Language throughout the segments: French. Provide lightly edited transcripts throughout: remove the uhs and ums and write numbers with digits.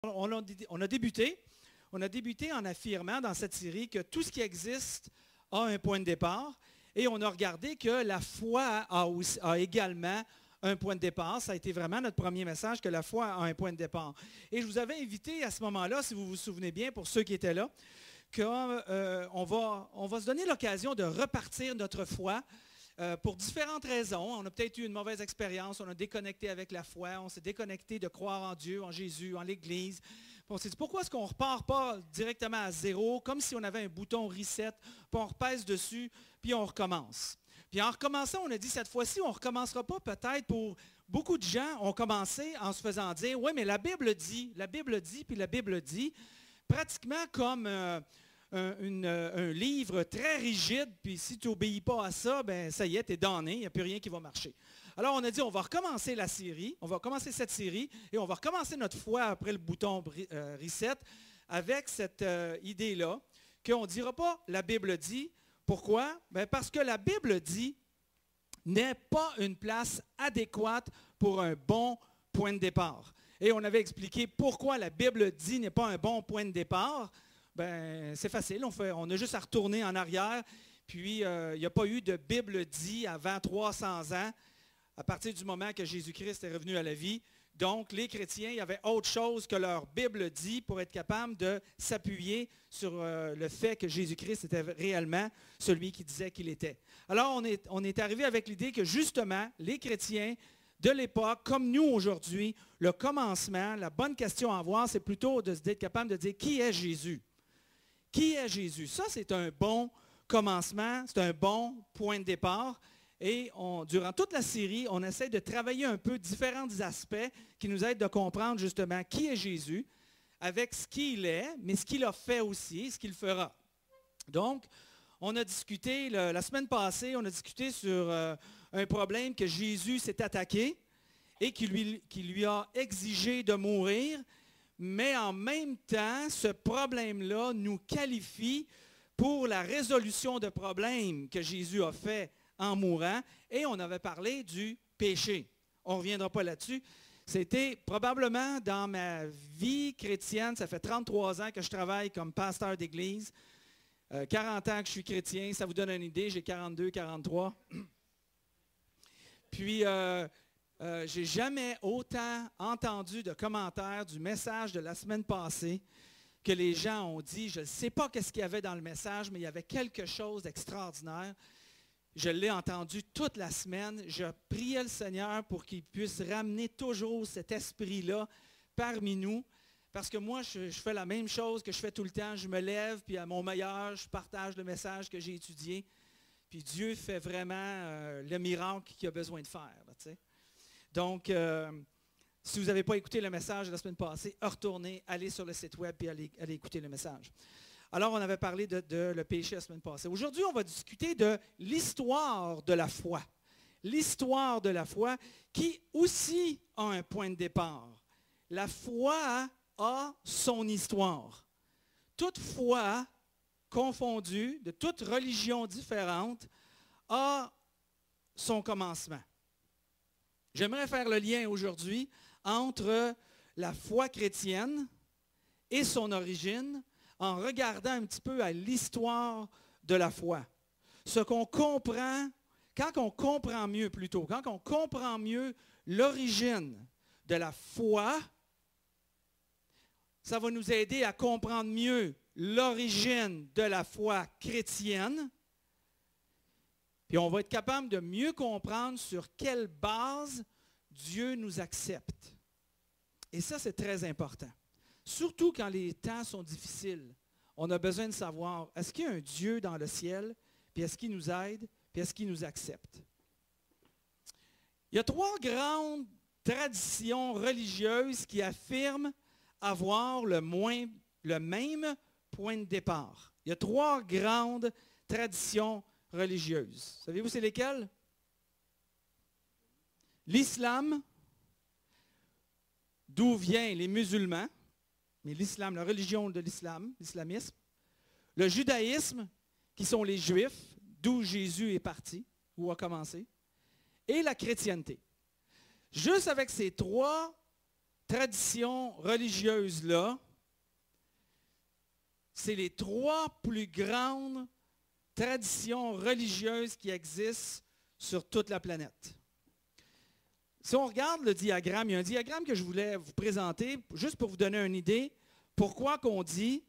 On a débuté en affirmant dans cette série que tout ce qui existe a un point de départ et on a regardé que la foi a également un point de départ. Ça a été vraiment notre premier message, que la foi a un point de départ. Et je vous avais invité à ce moment-là, si vous vous souvenez bien, pour ceux qui étaient là, qu'on va se donner l'occasion de repartir notre foi pour différentes raisons. On a peut-être eu une mauvaise expérience, on a déconnecté avec la foi, on s'est déconnecté de croire en Dieu, en Jésus, en l'Église. On s'est dit, pourquoi est-ce qu'on ne repart pas directement à zéro, comme si on avait un bouton reset, puis on repèse dessus, puis on recommence. Puis en recommençant, on a dit, cette fois-ci, on ne recommencera pas peut-être pour beaucoup de gens ont commencé en se faisant dire, oui, mais la Bible dit, puis la Bible dit, pratiquement comme un livre très rigide, puis si tu n'obéis pas à ça, ben ça y est, tu es damné, il n'y a plus rien qui va marcher. Alors on a dit, on va recommencer la série, on va commencer cette série, et on va recommencer notre foi après le bouton reset, avec cette idée-là, qu'on ne dira pas « la Bible dit ». Pourquoi? Ben parce que la Bible dit n'est pas une place adéquate pour un bon point de départ. Et on avait expliqué pourquoi la Bible dit n'est pas un bon point de départ. Ben, c'est facile, on a juste à retourner en arrière, puis il n'y a pas eu de Bible dit avant 300 ans, à partir du moment que Jésus-Christ est revenu à la vie. Donc, les chrétiens, il y avait autre chose que leur Bible dit pour être capable de s'appuyer sur le fait que Jésus-Christ était réellement celui qui disait qu'il était. Alors, on est arrivé avec l'idée que justement, les chrétiens de l'époque, comme nous aujourd'hui, le commencement, la bonne question à avoir, c'est plutôt d'être capable de dire qui est Jésus? Qui est Jésus? Ça, c'est un bon commencement, c'est un bon point de départ. Et durant toute la série, on essaie de travailler un peu différents aspects qui nous aident de comprendre justement qui est Jésus, avec ce qu'il est, mais ce qu'il a fait aussi, ce qu'il fera. Donc, on a discuté, la semaine passée, on a discuté sur un problème que Jésus s'est attaqué et qui lui a exigé de mourir. Mais en même temps, ce problème-là nous qualifie pour la résolution de problèmes que Jésus a fait en mourant. Et on avait parlé du péché. On ne reviendra pas là-dessus. C'était probablement dans ma vie chrétienne, ça fait 33 ans que je travaille comme pasteur d'église, 40 ans que je suis chrétien, ça vous donne une idée, j'ai 42, 43. Puis, j'ai jamais autant entendu de commentaires du message de la semaine passée que les gens ont dit, je ne sais pas qu'est-ce qu'il y avait dans le message, mais il y avait quelque chose d'extraordinaire. Je l'ai entendu toute la semaine. Je priais le Seigneur pour qu'il puisse ramener toujours cet esprit-là parmi nous. Parce que moi, je fais la même chose que je fais tout le temps. Je me lève, puis à mon meilleur, je partage le message que j'ai étudié. Puis Dieu fait vraiment le miracle qu'il a besoin de faire. Là, tu sais. Donc, si vous n'avez pas écouté le message de la semaine passée, retournez, allez sur le site web et allez écouter le message. Alors, on avait parlé de le péché la semaine passée. Aujourd'hui, on va discuter de l'histoire de la foi. L'histoire de la foi qui aussi a un point de départ. La foi a son histoire. Toute foi confondue, de toute religion différente, a son commencement. J'aimerais faire le lien aujourd'hui entre la foi chrétienne et son origine, en regardant un petit peu à l'histoire de la foi. Ce qu'on comprend, quand on comprend mieux plutôt, quand on comprend mieux l'origine de la foi, ça va nous aider à comprendre mieux l'origine de la foi chrétienne. Puis on va être capable de mieux comprendre sur quelle base Dieu nous accepte. Et ça, c'est très important. Surtout quand les temps sont difficiles, on a besoin de savoir, est-ce qu'il y a un Dieu dans le ciel, puis est-ce qu'il nous aide, puis est-ce qu'il nous accepte? Il y a 3 grandes traditions religieuses qui affirment avoir le même point de départ. Il y a 3 grandes traditions religieuses. Savez-vous c'est lesquelles? L'islam, d'où viennent les musulmans, mais l'islam, la religion de l'islam, l'islamisme. Le judaïsme, qui sont les juifs, d'où Jésus est parti, ou a commencé. Et la chrétienté. Juste avec ces 3 traditions religieuses-là, c'est les 3 plus grandes traditions religieuses qui existent sur toute la planète. Si on regarde le diagramme, il y a un diagramme que je voulais vous présenter, juste pour vous donner une idée, pourquoi qu'on dit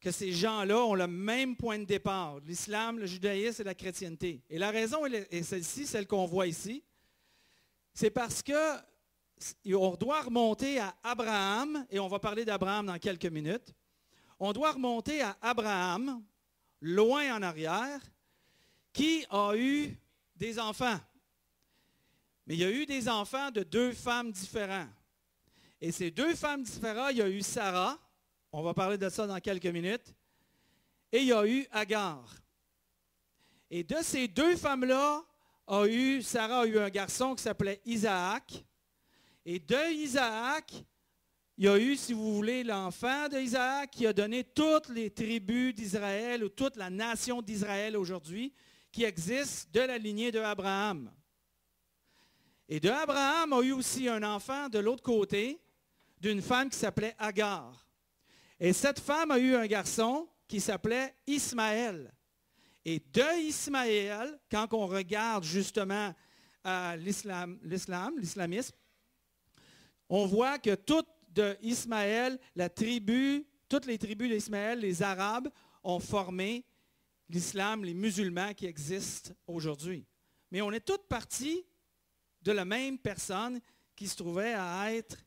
que ces gens-là ont le même point de départ, l'islam, le judaïsme et la chrétienté. Et la raison est celle-ci, celle qu'on voit ici, c'est parce qu'on doit remonter à Abraham, et on va parler d'Abraham dans quelques minutes. On doit remonter à Abraham, loin en arrière, qui a eu des enfants. Mais il y a eu des enfants de 2 femmes différentes. Et ces 2 femmes différentes, il y a eu Sarah, on va parler de ça dans quelques minutes, et il y a eu Agar. Et de ces 2 femmes-là, Sarah a eu un garçon qui s'appelait Isaac. Et de Isaac, il y a eu, si vous voulez, l'enfant d'Isaac qui a donné toutes les tribus d'Israël ou toute la nation d'Israël aujourd'hui qui existe de la lignée d'Abraham. Et d'Abraham a eu aussi un enfant de l'autre côté d'une femme qui s'appelait Agar. Et cette femme a eu un garçon qui s'appelait Ismaël. Et de Ismaël, quand on regarde justement l'islamisme, on voit que toute de Ismaël, toutes les tribus d'Ismaël, les Arabes, ont formé l'islam, les musulmans qui existent aujourd'hui. Mais on est toutes partis de la même personne qui se trouvait à être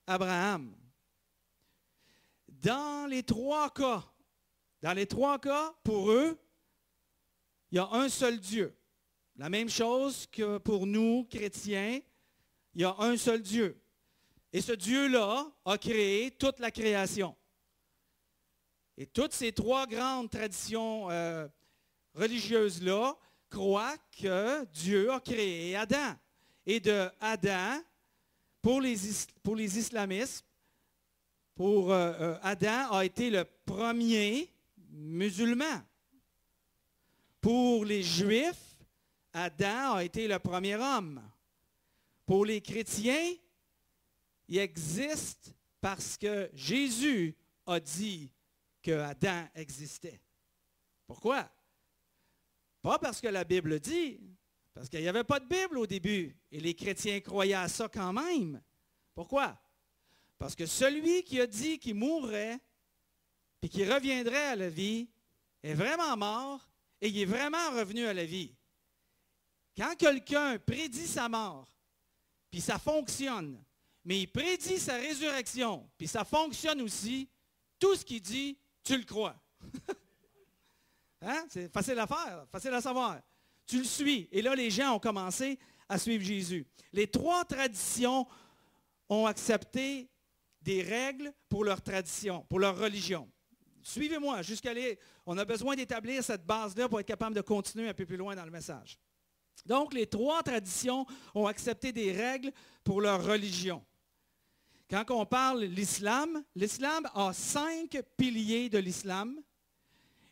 Abraham. Dans les trois cas, pour eux, il y a un seul Dieu. La même chose que pour nous, chrétiens, il y a un seul Dieu. Et ce Dieu-là a créé toute la création. Et toutes ces 3 grandes traditions religieuses-là croient que Dieu a créé Adam. Et de Adam, pour les islamistes, Adam a été le premier musulman. Pour les Juifs, Adam a été le premier homme. Pour les chrétiens, il existe parce que Jésus a dit que Adam existait. Pourquoi? Pas parce que la Bible dit, parce qu'il n'y avait pas de Bible au début, et les chrétiens croyaient à ça quand même. Pourquoi? Parce que celui qui a dit qu'il mourrait, puis qu'il reviendrait à la vie, est vraiment mort, et il est vraiment revenu à la vie. Quand quelqu'un prédit sa mort, puis ça fonctionne, mais il prédit sa résurrection, puis ça fonctionne aussi, tout ce qu'il dit, tu le crois. Hein? C'est facile à faire, facile à savoir. Tu le suis. Et là, les gens ont commencé à suivre Jésus. Les 3 traditions ont accepté des règles pour leur tradition, pour leur religion. Suivez-moi, on a besoin d'établir cette base-là pour être capable de continuer un peu plus loin dans le message. Donc, les 3 traditions ont accepté des règles pour leur religion. Quand on parle de l'islam a 5 piliers de l'islam.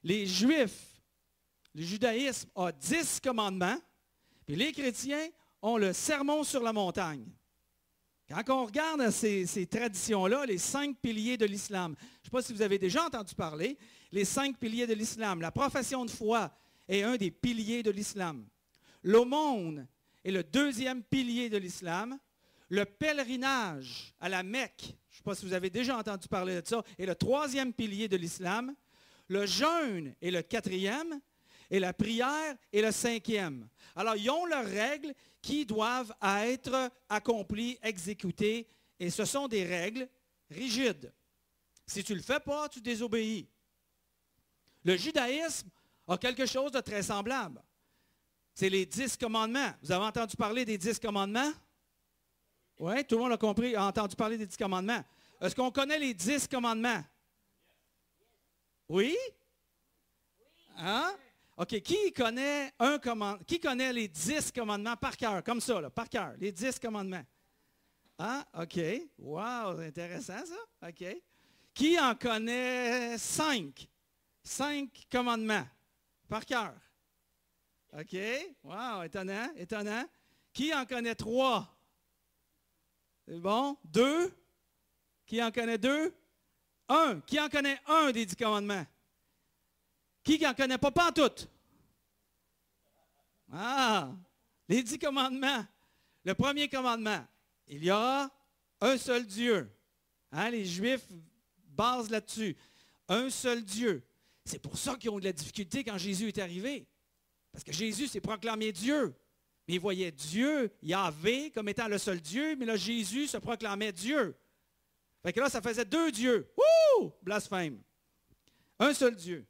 Les Juifs, le judaïsme a 10 commandements. Puis les chrétiens ont le sermon sur la montagne. Quand on regarde ces traditions-là, les 5 piliers de l'islam, je ne sais pas si vous avez déjà entendu parler, les 5 piliers de l'islam. La profession de foi est un des piliers de l'islam. L'aumône est le 2e pilier de l'islam. Le pèlerinage à la Mecque, je ne sais pas si vous avez déjà entendu parler de ça, est le 3e pilier de l'islam. Le jeûne est le 4e et la prière est le 5e. Alors, ils ont leurs règles qui doivent être accomplies, exécutées, et ce sont des règles rigides. Si tu ne le fais pas, tu désobéis. Le judaïsme a quelque chose de très semblable. C'est les 10 commandements. Vous avez entendu parler des 10 commandements? Oui, tout le monde a entendu parler des 10 commandements. Est-ce qu'on connaît les 10 commandements? Oui? Hein? OK, qui connaît les 10 commandements par cœur, comme ça, là, par cœur, les 10 commandements? Ah, OK. Wow, intéressant ça. OK. Qui en connaît 5? 5 commandements par cœur. OK. Wow, étonnant, étonnant. Qui en connaît 3? C'est bon? 2? Qui en connaît deux? Un. Qui en connaît un des 10 commandements? Qui n'en connaît pas pantoute? Ah! Les 10 commandements. Le premier commandement, il y aura un seul Dieu. Hein, les Juifs basent là-dessus. Un seul Dieu. C'est pour ça qu'ils ont de la difficulté quand Jésus est arrivé. Parce que Jésus s'est proclamé Dieu. Mais il voyait Dieu, Yahvé, comme étant le seul Dieu, mais là, Jésus se proclamait Dieu. Fait que là, ça faisait 2 dieux. Wouh! Blasphème. Un seul Dieu.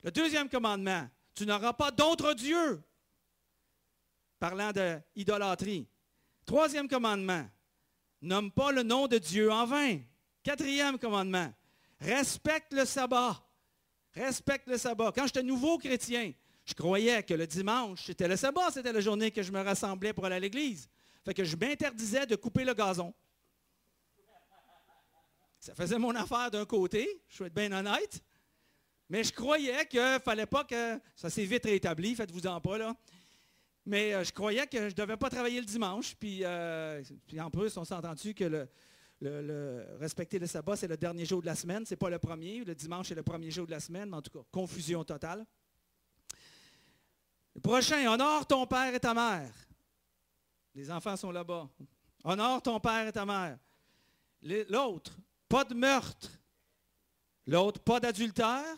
Le deuxième commandement, tu n'auras pas d'autre Dieu. Parlant d'idolâtrie. Troisième commandement, nomme pas le nom de Dieu en vain. Quatrième commandement, respecte le sabbat. Respecte le sabbat. Quand j'étais nouveau chrétien, je croyais que le dimanche, c'était le sabbat, c'était la journée que je me rassemblais pour aller à l'église. Fait que je m'interdisais de couper le gazon. Ça faisait mon affaire d'un côté, je vais être bien honnête, mais je croyais qu'il ne fallait pas que... Ça s'est vite rétabli, faites-vous-en pas, là. Mais je croyais que je ne devais pas travailler le dimanche. Puis en plus, on s'est entendu que respecter le sabbat, c'est le dernier jour de la semaine. Ce n'est pas le premier. Le dimanche, c'est le premier jour de la semaine. Mais en tout cas, confusion totale. Le prochain, honore ton père et ta mère. Les enfants sont là-bas. Honore ton père et ta mère. L'autre, pas de meurtre. L'autre, pas d'adultère.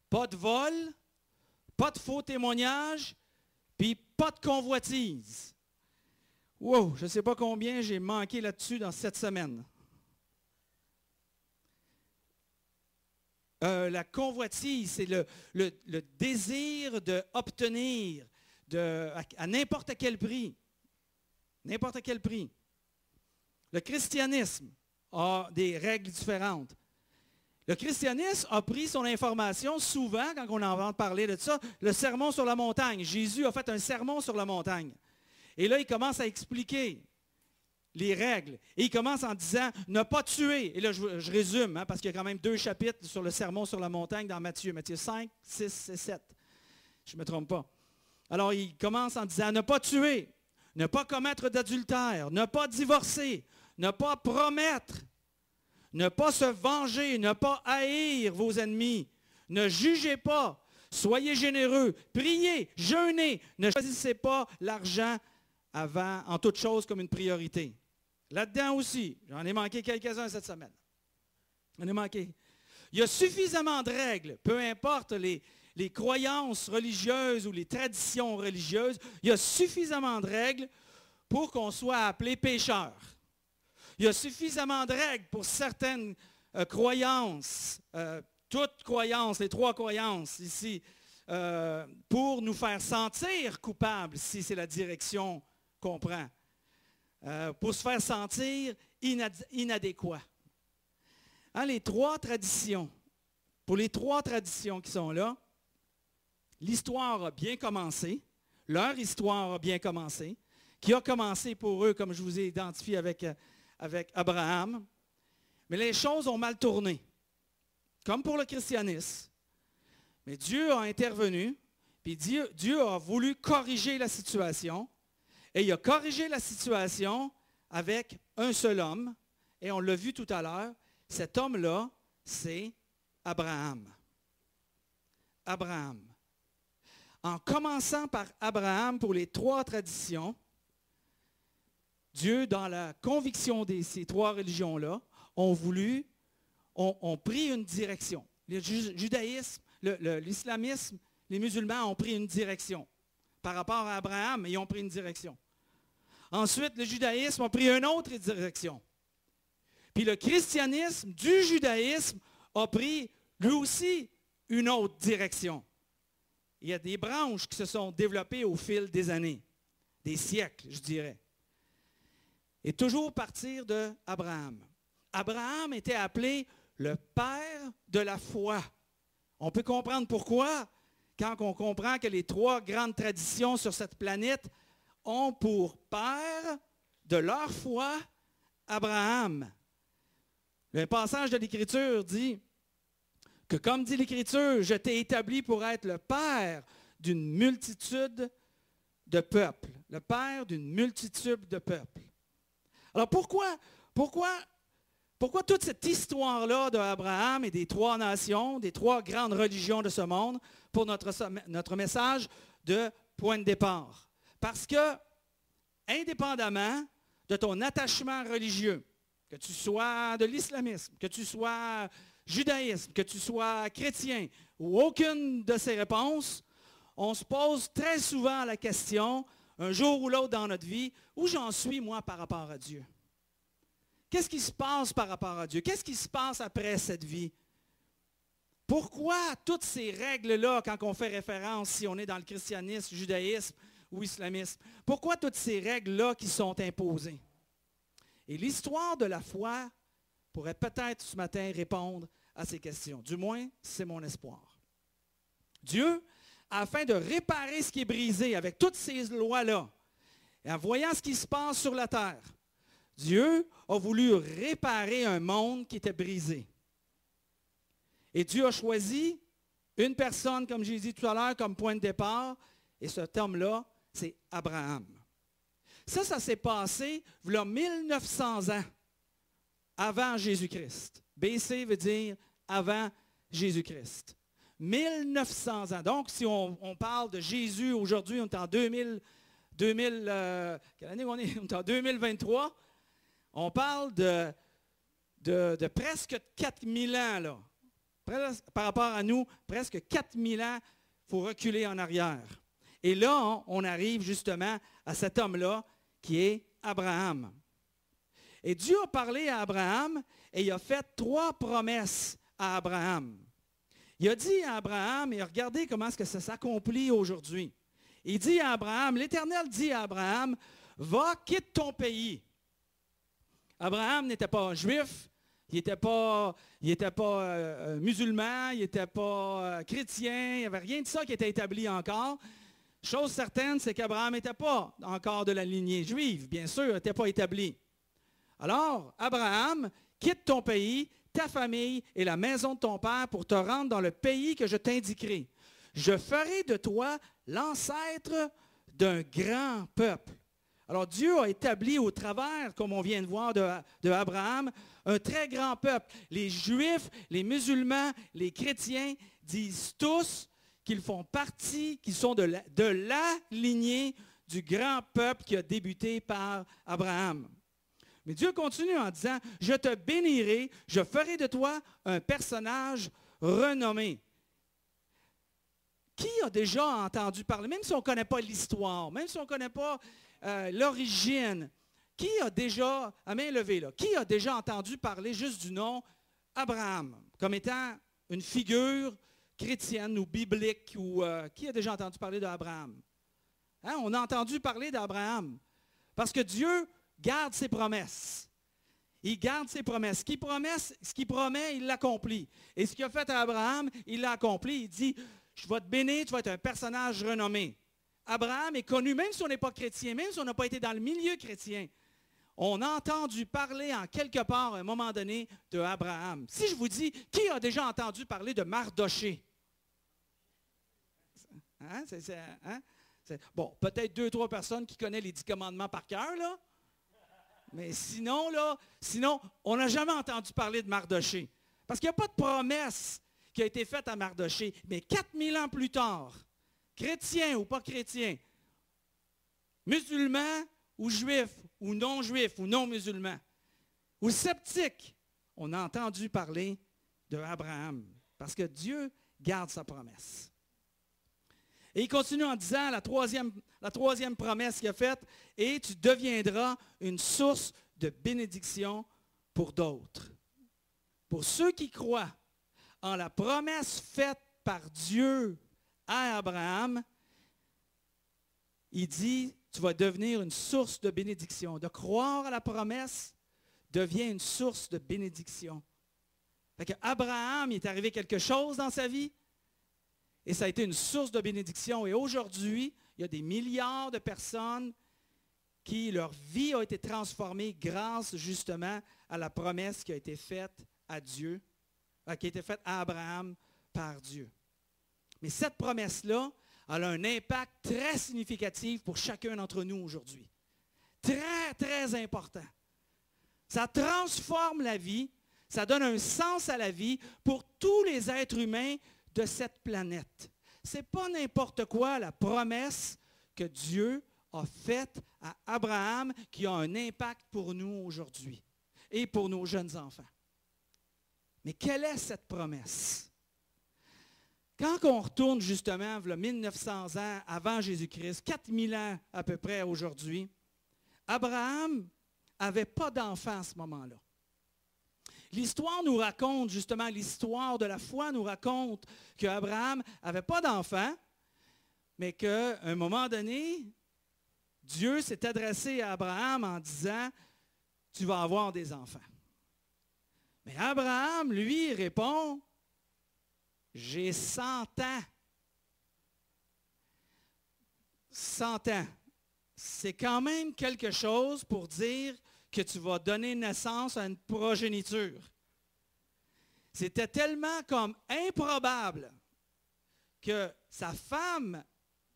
Pas de vol. Pas de faux témoignage. Puis pas de convoitise. Wow, je ne sais pas combien j'ai manqué là-dessus dans cette semaine. La convoitise, c'est le désir d'obtenir à n'importe quel prix. N'importe quel prix. Le christianisme a des règles différentes. Le christianisme a pris son information souvent, quand on entend parler de ça, le sermon sur la montagne. Jésus a fait un sermon sur la montagne. Et là, il commence à expliquer les règles. Et il commence en disant « ne pas tuer ». Et là, je résume, hein, parce qu'il y a quand même 2 chapitres sur le sermon sur la montagne dans Matthieu. Matthieu 5, 6 et 7. Je ne me trompe pas. Alors, il commence en disant « ne pas tuer, ne pas commettre d'adultère, ne pas divorcer, ne pas promettre, ne pas se venger, ne pas haïr vos ennemis, ne jugez pas, soyez généreux, priez, jeûnez, ne choisissez pas l'argent avant, en toute chose, comme une priorité. Là-dedans aussi, j'en ai manqué quelques-uns cette semaine. J'en ai manqué. Il y a suffisamment de règles, peu importe les croyances religieuses ou les traditions religieuses, il y a suffisamment de règles pour qu'on soit appelé pécheur. Il y a suffisamment de règles pour certaines croyances, toutes croyances, les 3 croyances ici, pour nous faire sentir coupables, si c'est la direction qu'on prend, pour se faire sentir inadéquat. Hein, les 3 traditions, pour les 3 traditions qui sont là, l'histoire a bien commencé, leur histoire a bien commencé, qui a commencé pour eux, comme je vous ai identifié avec Abraham. Mais les choses ont mal tourné, comme pour le christianisme. Mais Dieu a intervenu, puis Dieu a voulu corriger la situation, et il a corrigé la situation avec un seul homme, et on l'a vu tout à l'heure, cet homme-là, c'est Abraham. Abraham. En commençant par Abraham pour les 3 traditions, Dieu, dans la conviction de ces 3 religions-là, ont pris une direction. Le judaïsme, l'islamisme, les musulmans ont pris une direction. Par rapport à Abraham, ils ont pris une direction. Ensuite, le judaïsme a pris une autre direction. Puis le christianisme du judaïsme a pris, lui aussi, une autre direction. Il y a des branches qui se sont développées au fil des années, des siècles, je dirais. Et toujours partir d'Abraham. Abraham était appelé le père de la foi. On peut comprendre pourquoi, quand on comprend que les 3 grandes traditions sur cette planète ont pour père de leur foi Abraham. Le passage de l'Écriture dit que, comme dit l'Écriture, je t'ai établi pour être le père d'une multitude de peuples. Le père d'une multitude de peuples. Alors pourquoi Pourquoi toute cette histoire-là d'Abraham et des trois nations, des trois grandes religions de ce monde, pour notre message de point de départ? Parce que, indépendamment de ton attachement religieux, que tu sois de l'islamisme, que tu sois judaïsme, que tu sois chrétien, ou aucune de ces réponses, on se pose très souvent la question, un jour ou l'autre dans notre vie, où j'en suis moi par rapport à Dieu? Qu'est-ce qui se passe par rapport à Dieu? Qu'est-ce qui se passe après cette vie? Pourquoi toutes ces règles-là, quand on fait référence, si on est dans le christianisme, judaïsme ou islamisme, pourquoi toutes ces règles-là qui sont imposées? Et l'histoire de la foi pourrait peut-être ce matin répondre à ces questions. Du moins, c'est mon espoir. Dieu, afin de réparer ce qui est brisé avec toutes ces lois-là, et en voyant ce qui se passe sur la terre, Dieu a voulu réparer un monde qui était brisé. Et Dieu a choisi une personne, comme j'ai dit tout à l'heure, comme point de départ, et cet homme-là, c'est Abraham. Ça s'est passé il y a 1900 ans, avant Jésus-Christ. BC veut dire avant Jésus-Christ. 1900 ans. Donc, si on parle de Jésus aujourd'hui, on est en quelle année on est? On est en 2023. On parle de presque 4000 ans, là. Par rapport à nous, presque 4000 ans, il faut reculer en arrière. Et là, on arrive justement à cet homme-là qui est Abraham. Et Dieu a parlé à Abraham et il a fait 3 promesses à Abraham. Il a dit à Abraham, et regardez comment est-ce que ça s'accomplit aujourd'hui. Il dit à Abraham, l'Éternel dit à Abraham, va, quitte ton pays. Abraham n'était pas juif, il n'était pas musulman, il n'était pas chrétien, il n'y avait rien de ça qui était établi encore. Chose certaine, c'est qu'Abraham n'était pas encore de la lignée juive, bien sûr, il n'était pas établi. Alors, Abraham, quitte ton pays, ta famille et la maison de ton père pour te rendre dans le pays que je t'indiquerai. Je ferai de toi l'ancêtre d'un grand peuple. Alors Dieu a établi au travers, comme on vient de voir de Abraham, un très grand peuple. Les Juifs, les musulmans, les chrétiens disent tous qu'ils font partie, qu'ils sont de la lignée du grand peuple qui a débuté par Abraham. Mais Dieu continue en disant, je te bénirai, je ferai de toi un personnage renommé. Qui a déjà entendu parler, même si on ne connaît pas l'histoire, même si on ne connaît pas l'origine, qui a déjà, à main levée là, qui a déjà entendu parler juste du nom Abraham, comme étant une figure chrétienne ou biblique, ou qui a déjà entendu parler d'Abraham? Hein, on a entendu parler d'Abraham, parce que Dieu garde ses promesses. Il garde ses promesses. Ce qu'il promet, il l'accomplit. Et ce qu'il a fait à Abraham, il l'a accompli. Il dit, je vais te bénir, tu vas être un personnage renommé. Abraham est connu, même si on n'est pas chrétien, même si on n'a pas été dans le milieu chrétien. On a entendu parler en quelque part, à un moment donné, de Abraham. Si je vous dis, qui a déjà entendu parler de Mardoché? Hein? Bon, peut-être 2 ou 3 personnes qui connaissent les 10 commandements par cœur, là. Mais sinon, on n'a jamais entendu parler de Mardoché. Parce qu'il n'y a pas de promesse qui a été faite à Mardoché. Mais 4000 ans plus tard, chrétien ou pas chrétien, musulman ou juif, ou non musulman, ou sceptique, on a entendu parler de Abraham. Parce que Dieu garde sa promesse. Et il continue en disant la troisième promesse qu'il a faite, et tu deviendras une source de bénédiction pour d'autres. Pour ceux qui croient en la promesse faite par Dieu à Abraham, il dit, tu vas devenir une source de bénédiction. De croire à la promesse devient une source de bénédiction. Fait qu'Abraham, il est arrivé quelque chose dans sa vie, et ça a été une source de bénédiction. Et aujourd'hui, il y a des milliards de personnes qui, leur vie a été transformée grâce justement à la promesse qui a été faite à Dieu, qui a été faite à Abraham par Dieu. Mais cette promesse-là, elle a un impact très significatif pour chacun d'entre nous aujourd'hui. Très, très important. Ça transforme la vie. Ça donne un sens à la vie pour tous les êtres humains de cette planète. Ce n'est pas n'importe quoi la promesse que Dieu a faite à Abraham qui a un impact pour nous aujourd'hui et pour nos jeunes enfants. Mais quelle est cette promesse? Quand on retourne justement, il y a 1900 ans avant Jésus-Christ, 4000 ans à peu près aujourd'hui, Abraham n'avait pas d'enfant à ce moment-là. L'histoire nous raconte, justement, l'histoire de la foi nous raconte qu'Abraham n'avait pas d'enfant, mais qu'à un moment donné, Dieu s'est adressé à Abraham en disant, « Tu vas avoir des enfants. » Mais Abraham, lui, répond, « J'ai 100 ans. » 100 ans. C'est quand même quelque chose pour dire que tu vas donner naissance à une progéniture. C'était tellement comme improbable que sa femme,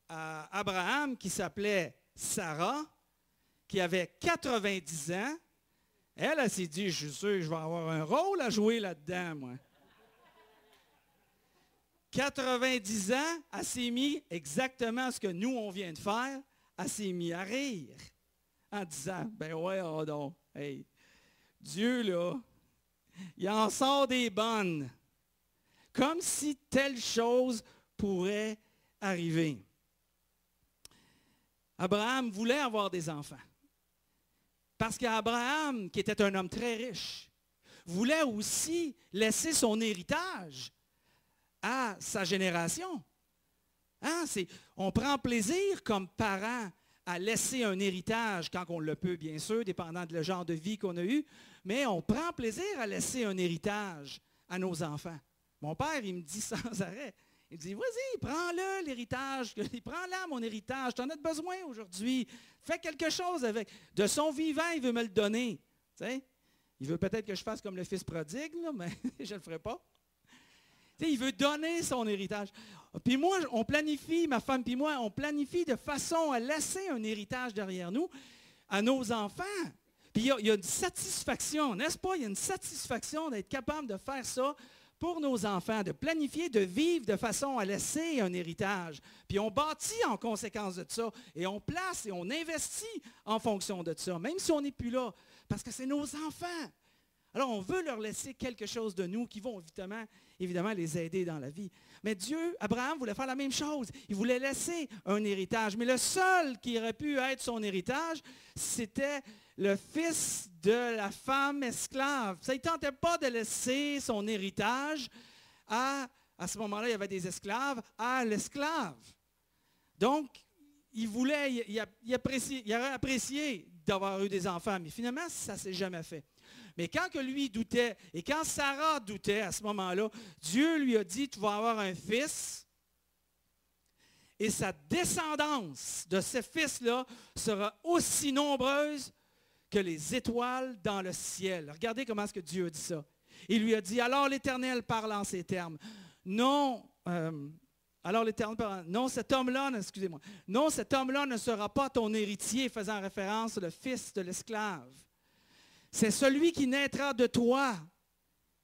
Abraham, qui s'appelait Sarah, qui avait 90 ans, elle s'est dit, je suis sûr que je vais avoir un rôle à jouer là-dedans, moi. 90 ans, elle s'est mis exactement ce que nous, on vient de faire, elle s'est mis à rire en disant, ben ouais, oh donc, hey, Dieu, là, il en sort des bonnes. Comme si telle chose pourrait arriver. Abraham voulait avoir des enfants. Parce qu'Abraham, qui était un homme très riche, voulait aussi laisser son héritage à sa génération. Hein? On prend plaisir comme parents à laisser un héritage quand on le peut, bien sûr, dépendant du genre de vie qu'on a eu, mais on prend plaisir à laisser un héritage à nos enfants. Mon père, il me dit sans arrêt, il me dit, vas-y, prends-le, l'héritage, prends-le, mon héritage, tu en as besoin aujourd'hui, fais quelque chose avec. De son vivant, il veut me le donner. Tu sais? Il veut peut-être que je fasse comme le fils prodigue, là, mais je ne le ferai pas. Tu sais, il veut donner son héritage. Puis moi, on planifie, ma femme puis moi, on planifie de façon à laisser un héritage derrière nous à nos enfants. Puis il y a une satisfaction, n'est-ce pas? Il y a une satisfaction d'être capable de faire ça pour nos enfants, de planifier, de vivre de façon à laisser un héritage. Puis on bâtit en conséquence de ça, et on place et on investit en fonction de ça, même si on n'est plus là, parce que c'est nos enfants. Alors, on veut leur laisser quelque chose de nous qui vont évidemment les aider dans la vie. Mais Dieu, Abraham voulait faire la même chose. Il voulait laisser un héritage. Mais le seul qui aurait pu être son héritage, c'était le fils de la femme esclave. Ça, il ne tentait pas de laisser son héritage à ce moment-là, il y avait des esclaves, à l'esclave. Donc, il aurait apprécié d'avoir eu des enfants, mais finalement, ça ne s'est jamais fait. Mais quand que lui doutait, et quand Sarah doutait à ce moment-là, Dieu lui a dit, tu vas avoir un fils, et sa descendance de ce fils-là sera aussi nombreuse que les étoiles dans le ciel. Regardez comment est-ce que Dieu a dit ça. Il lui a dit, alors l'Éternel parle en ces termes. Non, cet homme-là, excusez-moi, non, cet homme-là ne sera pas ton héritier, faisant référence au fils de l'esclave. C'est celui qui naîtra de toi,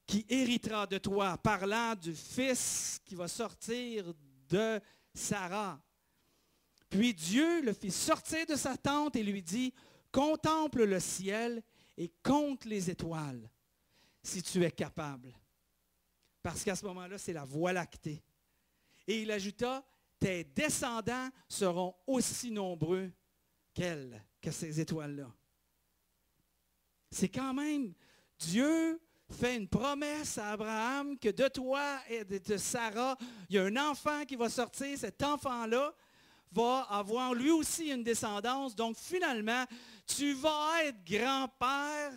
qui héritera de toi, parlant du fils qui va sortir de Sarah. Puis Dieu le fit sortir de sa tente et lui dit, contemple le ciel et compte les étoiles, si tu es capable. Parce qu'à ce moment-là, c'est la Voie lactée. Et il ajouta, tes descendants seront aussi nombreux que ces étoiles-là. C'est quand même, Dieu fait une promesse à Abraham que de toi et de Sarah, il y a un enfant qui va sortir. Cet enfant-là va avoir lui aussi une descendance. Donc finalement, tu vas être grand-père,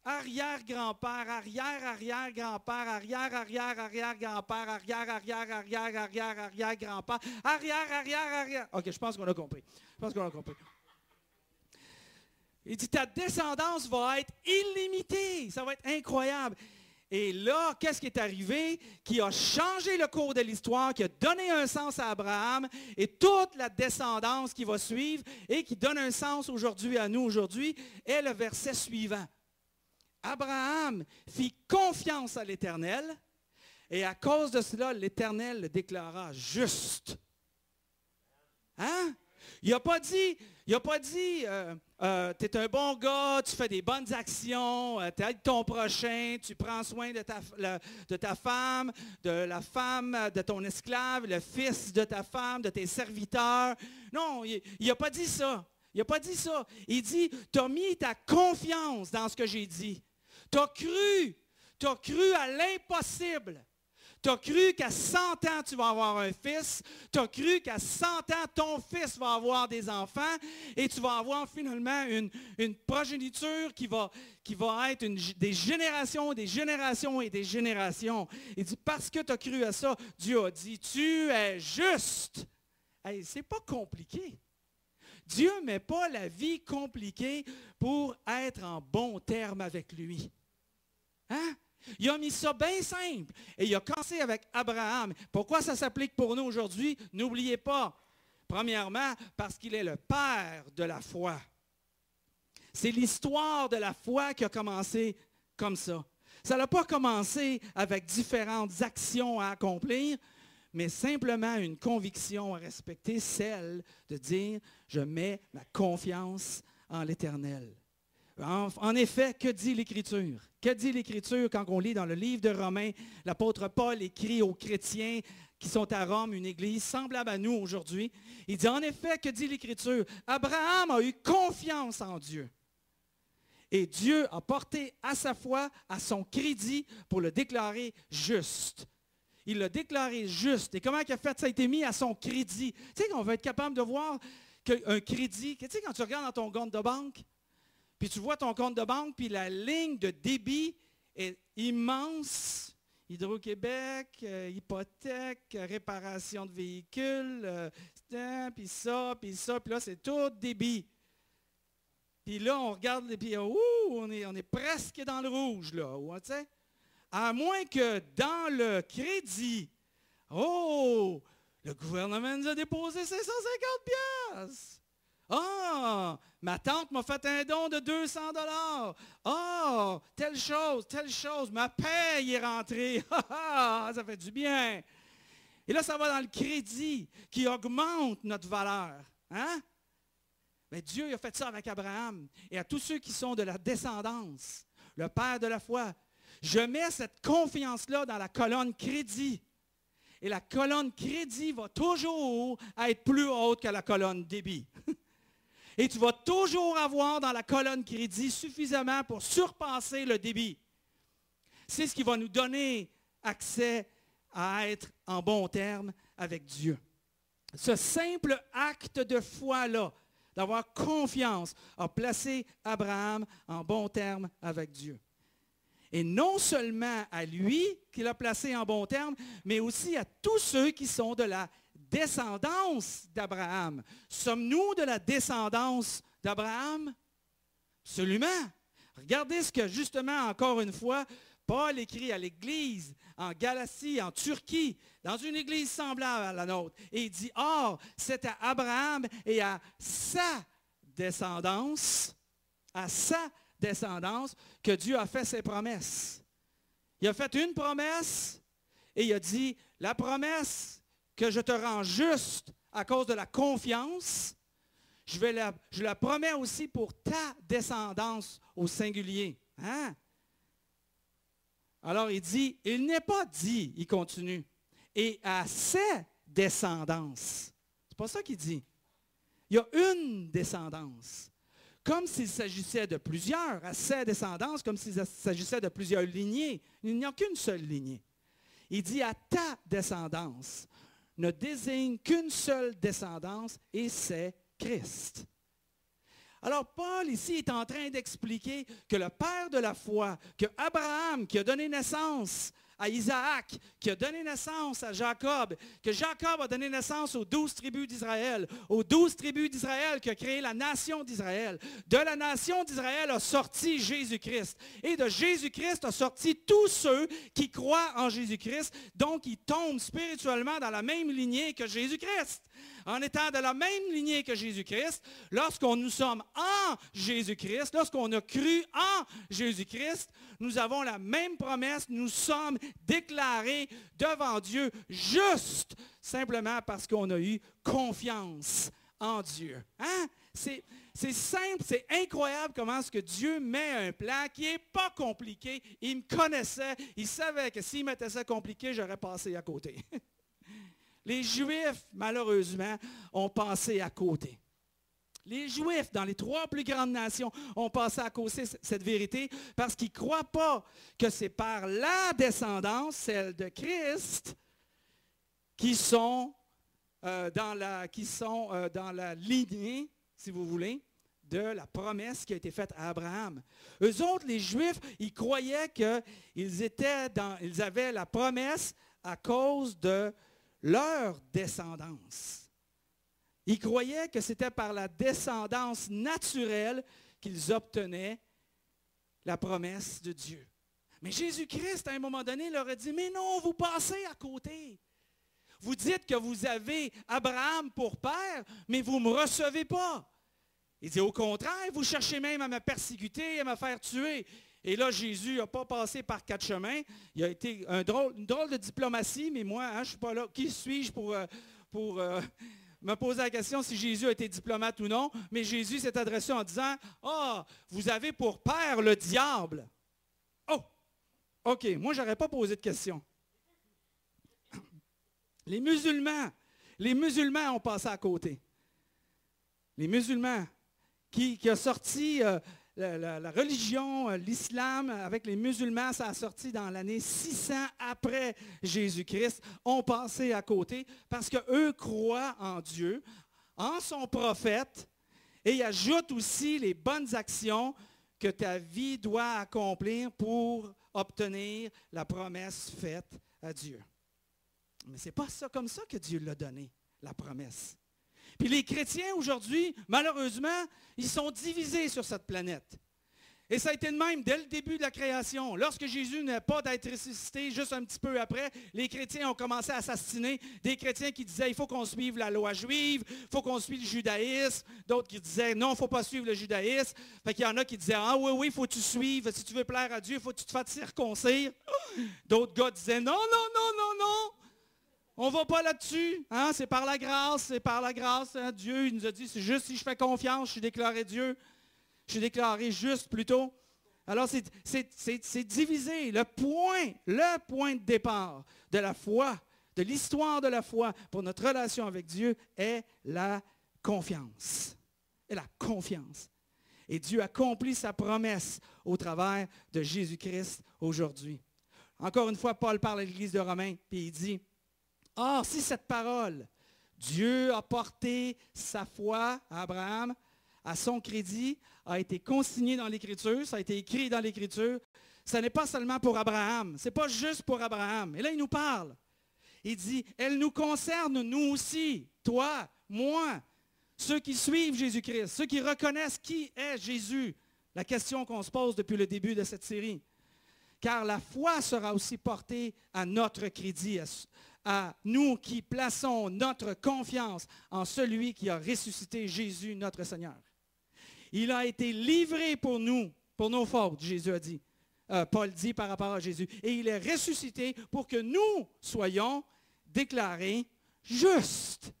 arrière-grand-père, arrière-arrière-grand-père, arrière-arrière-arrière-grand-père, arrière-arrière-arrière-arrière-arrière-grand-père, arrière-arrière-arrière. OK, je pense qu'on a compris. Il dit, ta descendance va être illimitée. Ça va être incroyable. Et là, qu'est-ce qui est arrivé? Qui a changé le cours de l'histoire, qui a donné un sens à Abraham et toute la descendance qui va suivre et qui donne un sens aujourd'hui à nous aujourd'hui est le verset suivant. Abraham fit confiance à l'Éternel, et à cause de cela, l'Éternel le déclara juste. Hein? Il n'a pas dit, tu es un bon gars, tu fais des bonnes actions, tu aides ton prochain, tu prends soin de ta femme, de la femme de ton esclave, le fils de ta femme, de tes serviteurs. Non, il n'a pas dit ça. Il n'a pas dit ça. Il dit, tu as mis ta confiance dans ce que j'ai dit. Tu as cru à l'impossible. Tu as cru qu'à 100 ans, tu vas avoir un fils. Tu as cru qu'à 100 ans, ton fils va avoir des enfants. Et tu vas avoir finalement une progéniture qui va être des générations, des générations et des générations. Il dit, parce que tu as cru à ça, Dieu a dit, tu es juste. Hey, c'est pas compliqué. Dieu ne met pas la vie compliquée pour être en bon terme avec lui. Hein? Il a mis ça bien simple. Et il a commencé avec Abraham. Pourquoi ça s'applique pour nous aujourd'hui? N'oubliez pas. Premièrement, parce qu'il est le père de la foi. C'est l'histoire de la foi qui a commencé comme ça. Ça n'a pas commencé avec différentes actions à accomplir, mais simplement une conviction à respecter, celle de dire, je mets ma confiance en l'Éternel. En effet, que dit l'Écriture? Que dit l'Écriture quand on lit dans le livre de Romains, l'apôtre Paul écrit aux chrétiens qui sont à Rome, une église semblable à nous aujourd'hui. Il dit, en effet, que dit l'Écriture? Abraham a eu confiance en Dieu. Et Dieu a porté à sa foi, à son crédit, pour le déclarer juste. Il l'a déclaré juste. Et comment il a fait? Ça a été mis à son crédit. Tu sais qu'on va être capable de voir qu'un crédit, tu sais quand tu regardes dans ton compte de banque, puis tu vois ton compte de banque, puis la ligne de débit est immense. Hydro-Québec, hypothèque, réparation de véhicules, puis ça, puis là, c'est tout débit. Puis là, on regarde, puis on est presque dans le rouge, là. Tu sais? À moins que dans le crédit, le gouvernement nous a déposé 550 $. Ah, ma tante m'a fait un don de 200 $. Ah, telle chose, ma paye est rentrée. Ça fait du bien. Et là, ça va dans le crédit qui augmente notre valeur. Hein? Mais Dieu il a fait ça avec Abraham et à tous ceux qui sont de la descendance, le père de la foi. Je mets cette confiance-là dans la colonne crédit. Et la colonne crédit va toujours être plus haute que la colonne débit. Et tu vas toujours avoir dans la colonne crédit suffisamment pour surpasser le débit. C'est ce qui va nous donner accès à être en bon terme avec Dieu. Ce simple acte de foi-là, d'avoir confiance, a placé Abraham en bon terme avec Dieu. Et non seulement à lui qu'il a placé en bon terme, mais aussi à tous ceux qui sont de la descendance d'Abraham. Sommes-nous de la descendance d'Abraham? Absolument. Regardez ce que justement, encore une fois, Paul écrit à l'Église en Galatie, en Turquie, dans une église semblable à la nôtre. Et il dit, or, c'est à Abraham et à sa descendance, que Dieu a fait ses promesses. Il a fait une promesse et il a dit, la promesse que je te rends juste à cause de la confiance, je la promets aussi pour ta descendance au singulier. Hein? Alors il dit, il n'est pas dit, il continue, et à ses descendances. C'est pas ça qu'il dit. Il y a une descendance. Comme s'il s'agissait de plusieurs, à ses descendances, comme s'il s'agissait de plusieurs lignées. Il n'y a qu'une seule lignée. Il dit à ta descendance, ne désigne qu'une seule descendance et c'est Christ. Alors Paul ici est en train d'expliquer que le père de la foi, que Abraham qui a donné naissance à Isaac, qui a donné naissance à Jacob, que Jacob a donné naissance aux 12 tribus d'Israël, aux 12 tribus d'Israël qui a créé la nation d'Israël. De la nation d'Israël a sorti Jésus-Christ. Et de Jésus-Christ a sorti tous ceux qui croient en Jésus-Christ, donc ils tombent spirituellement dans la même lignée que Jésus-Christ. En étant de la même lignée que Jésus-Christ, lorsqu'on nous sommes en Jésus-Christ, lorsqu'on a cru en Jésus-Christ, nous avons la même promesse, nous sommes déclarés devant Dieu juste, simplement parce qu'on a eu confiance en Dieu. Hein? C'est simple, c'est incroyable comment est-ce que Dieu met un plan qui n'est pas compliqué. Il me connaissait, il savait que s'il mettait ça compliqué, j'aurais passé à côté. Les Juifs, malheureusement, ont passé à côté. Les Juifs, dans les 3 plus grandes nations, ont passé à côté cette vérité parce qu'ils ne croient pas que c'est par la descendance, celle de Christ, qui sont dans la lignée, si vous voulez, de la promesse qui a été faite à Abraham. Eux autres, les Juifs, ils croyaient qu'ils avaient la promesse à cause de leur descendance. Ils croyaient que c'était par la descendance naturelle qu'ils obtenaient la promesse de Dieu. Mais Jésus-Christ, à un moment donné, leur a dit, mais non, vous passez à côté. Vous dites que vous avez Abraham pour père, mais vous ne me recevez pas. Il dit, au contraire, vous cherchez même à me persécuter, à me faire tuer. Et là, Jésus n'a pas passé par 4 chemins. Il a été une drôle de diplomatie, mais moi, je ne suis pas là. Qui suis-je pour me poser la question si Jésus a été diplomate ou non? Mais Jésus s'est adressé en disant, « Ah, vous avez pour père le diable. » Oh, OK, moi, je n'aurais pas posé de question. Les musulmans ont passé à côté. Les musulmans qui ont sorti... La religion, l'islam, avec les musulmans, ça a sorti dans l'année 600 après Jésus-Christ, ont passé à côté parce qu'eux croient en Dieu, en son prophète, et ils ajoutent aussi les bonnes actions que ta vie doit accomplir pour obtenir la promesse faite à Dieu. Mais ce n'est pas ça comme ça que Dieu l'a donné, la promesse. Puis les chrétiens aujourd'hui, malheureusement, ils sont divisés sur cette planète. Et ça a été de même dès le début de la création. Lorsque Jésus n'a pas d'être ressuscité, juste un petit peu après, les chrétiens ont commencé à assassiner des chrétiens qui disaient il faut qu'on suive la loi juive, il faut qu'on suive le judaïsme. D'autres qui disaient non, il ne faut pas suivre le judaïsme. Fait qu'il y en a qui disaient ah oui, il faut que tu suives. Si tu veux plaire à Dieu, il faut que tu te fasses circoncire. D'autres gars disaient non. On ne va pas là-dessus. Hein? C'est par la grâce. Hein? Dieu il nous a dit, c'est juste si je fais confiance, je suis déclaré Dieu. Je suis déclaré juste plutôt. Alors, c'est divisé. Le point de départ de la foi, de l'histoire de la foi pour notre relation avec Dieu est la confiance. Et la confiance. Et Dieu accomplit sa promesse au travers de Jésus-Christ aujourd'hui. Encore une fois, Paul parle à l'Église de Romains, puis il dit, or, si cette parole, Dieu a porté sa foi à Abraham, à son crédit, a été consignée dans l'Écriture, ça a été écrit dans l'Écriture, ce n'est pas seulement pour Abraham, ce n'est pas juste pour Abraham. Et là, il nous parle. Il dit, elle nous concerne, nous aussi, toi, moi, ceux qui suivent Jésus-Christ, ceux qui reconnaissent qui est Jésus. La question qu'on se pose depuis le début de cette série. Car la foi sera aussi portée à notre crédit, à nous qui plaçons notre confiance en celui qui a ressuscité Jésus, notre Seigneur. Il a été livré pour nous, pour nos fautes, Jésus a dit. Paul dit par rapport à Jésus. Et il est ressuscité pour que nous soyons déclarés justes.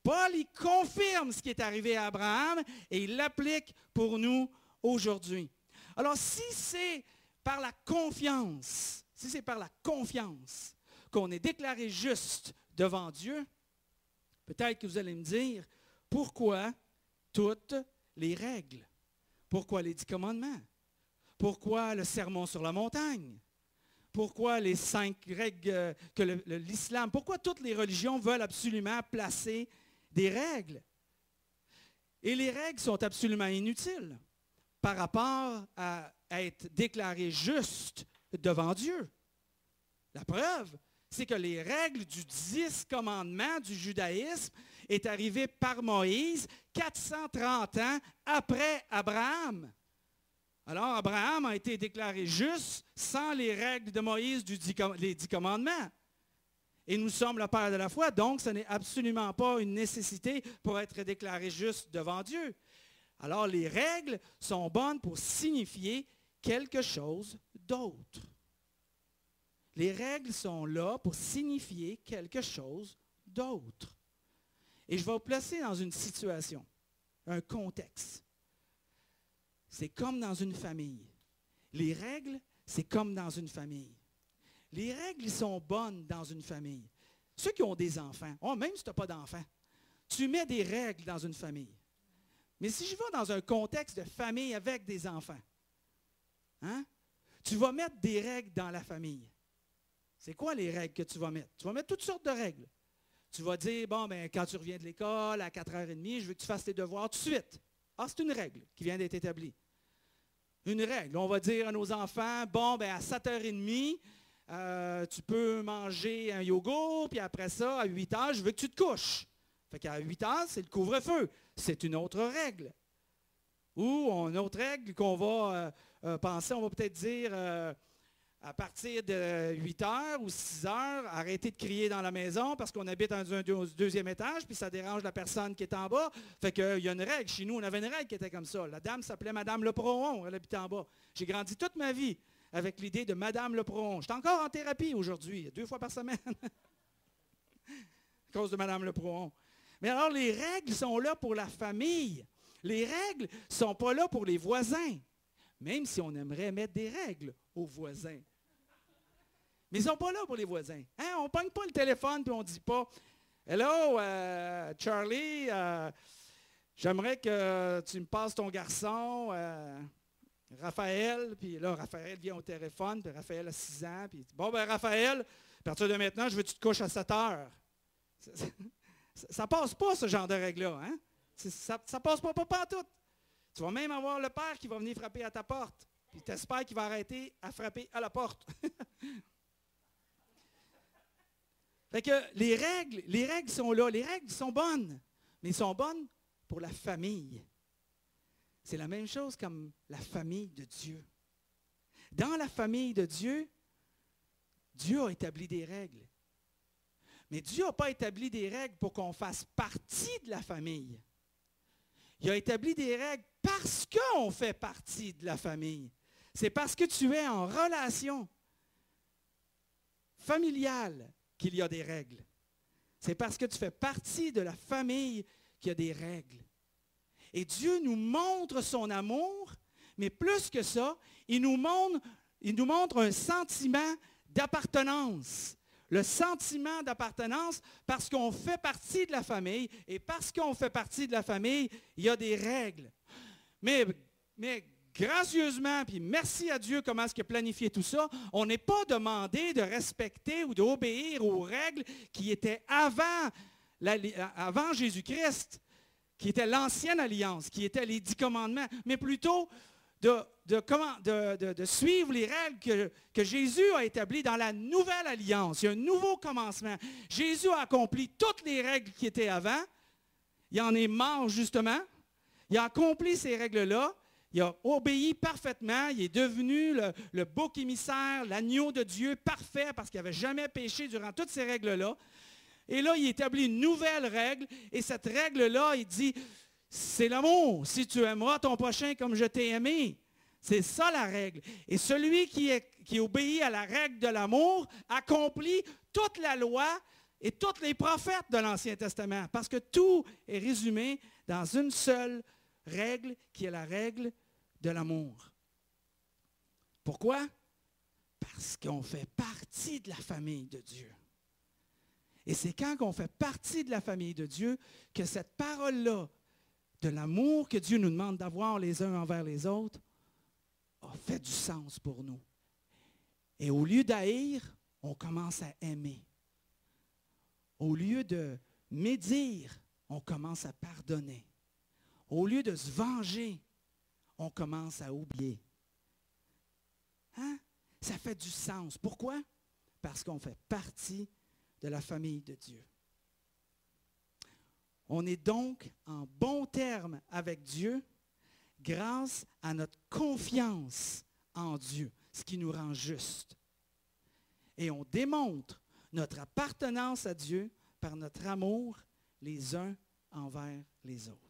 Paul, il confirme ce qui est arrivé à Abraham et il l'applique pour nous aujourd'hui. Alors, si c'est par la confiance qu'on est déclaré juste devant Dieu, peut-être que vous allez me dire, pourquoi toutes les règles? Pourquoi les 10 commandements? Pourquoi le sermon sur la montagne? Pourquoi les 5 règles que l'islam? Pourquoi toutes les religions veulent absolument placer des règles? Et les règles sont absolument inutiles par rapport à être déclaré juste devant Dieu. La preuve, c'est que les règles du 10 commandements du judaïsme est arrivé par Moïse 430 ans après Abraham. Alors, Abraham a été déclaré juste sans les règles de Moïse les 10 commandements. Et nous sommes le père de la foi, donc ce n'est absolument pas une nécessité pour être déclaré juste devant Dieu. Alors, les règles sont bonnes pour signifier quelque chose d'autre. Les règles sont là pour signifier quelque chose d'autre. Et je vais vous placer dans une situation, un contexte. C'est comme dans une famille. Les règles, c'est comme dans une famille. Les règles sont bonnes dans une famille. Ceux qui ont des enfants, même si tu n'as pas d'enfants, tu mets des règles dans une famille. Mais si je vais dans un contexte de famille avec des enfants, tu vas mettre des règles dans la famille. C'est quoi les règles que tu vas mettre? Tu vas mettre toutes sortes de règles. Tu vas dire, quand tu reviens de l'école à 4h30, je veux que tu fasses tes devoirs tout de suite. Ah, c'est une règle qui vient d'être établie. Une règle. On va dire à nos enfants, à 7h30, tu peux manger un yogourt, puis après ça, à 8h, je veux que tu te couches. Fait qu'à 8h, c'est le couvre-feu. C'est une autre règle. Ou une autre règle qu'on va penser, on va peut-être dire à partir de 8h ou 6h, arrêtez de crier dans la maison parce qu'on habite dans un deuxième étage, puis ça dérange la personne qui est en bas. Fait qu'il y a une règle. Chez nous, on avait une règle qui était comme ça. La dame s'appelait Madame Leprohon, elle habitait en bas. J'ai grandi toute ma vie avec l'idée de Madame Leprohon. Je suis encore en thérapie aujourd'hui, 2 fois par semaine, à cause de Madame Leprohon. Mais alors, les règles sont là pour la famille. Les règles ne sont pas là pour les voisins, même si on aimerait mettre des règles aux voisins. Mais ils ne sont pas là pour les voisins. On ne pogne pas le téléphone et on ne dit pas « Hello, Charlie, j'aimerais que tu me passes ton garçon, Raphaël. » Puis là, Raphaël vient au téléphone, puis Raphaël a 6 ans. Puis Raphaël, à partir de maintenant, je veux que tu te couches à 7 heures. Ça ne passe pas, ce genre de règle-là. Ça ne passe pas tout. Tu vas même avoir le père qui va venir frapper à ta porte. Puis tu espères qu'il va arrêter à frapper à la porte. Fait que les règles sont là. Les règles sont bonnes. Mais elles sont bonnes pour la famille. C'est la même chose comme la famille de Dieu. Dans la famille de Dieu, Dieu a établi des règles. Mais Dieu n'a pas établi des règles pour qu'on fasse partie de la famille. Il a établi des règles parce qu'on fait partie de la famille. C'est parce que tu es en relation familiale qu'il y a des règles. C'est parce que tu fais partie de la famille qu'il y a des règles. Et Dieu nous montre son amour, mais plus que ça, il nous montre un sentiment d'appartenance. Le sentiment d'appartenance parce qu'on fait partie de la famille, et parce qu'on fait partie de la famille, il y a des règles. Mais gracieusement, puis merci à Dieu comment est-ce qu'il a planifié tout ça, on n'est pas demandé de respecter ou d'obéir aux règles qui étaient avant Jésus-Christ, qui étaient l'ancienne alliance, qui étaient les 10 commandements, mais plutôt de suivre les règles que Jésus a établies dans la nouvelle alliance. Il y a un nouveau commencement. Jésus a accompli toutes les règles qui étaient avant. Il en est mort justement. Il a accompli ces règles-là. Il a obéi parfaitement. Il est devenu le bouc émissaire, l'agneau de Dieu parfait parce qu'il n'avait jamais péché durant toutes ces règles-là. Et là, il établit une nouvelle règle. Et cette règle-là, il dit, c'est l'amour. Si tu aimeras ton prochain comme je t'ai aimé. C'est ça la règle. Et celui qui obéit à la règle de l'amour accomplit toute la loi et tous les prophètes de l'Ancien Testament. Parce que tout est résumé dans une seule règle qui est la règle de l'amour. Pourquoi? Parce qu'on fait partie de la famille de Dieu. Et c'est quand on fait partie de la famille de Dieu que cette parole-là, de l'amour que Dieu nous demande d'avoir les uns envers les autres, a fait du sens pour nous. Et au lieu d'haïr, on commence à aimer. Au lieu de médire, on commence à pardonner. Au lieu de se venger, on commence à oublier. Ça fait du sens. Pourquoi? parce qu'on fait partie de la famille de Dieu. On est donc en bon terme avec Dieu grâce à notre confiance en Dieu, ce qui nous rend justes. Et on démontre notre appartenance à Dieu par notre amour les uns envers les autres.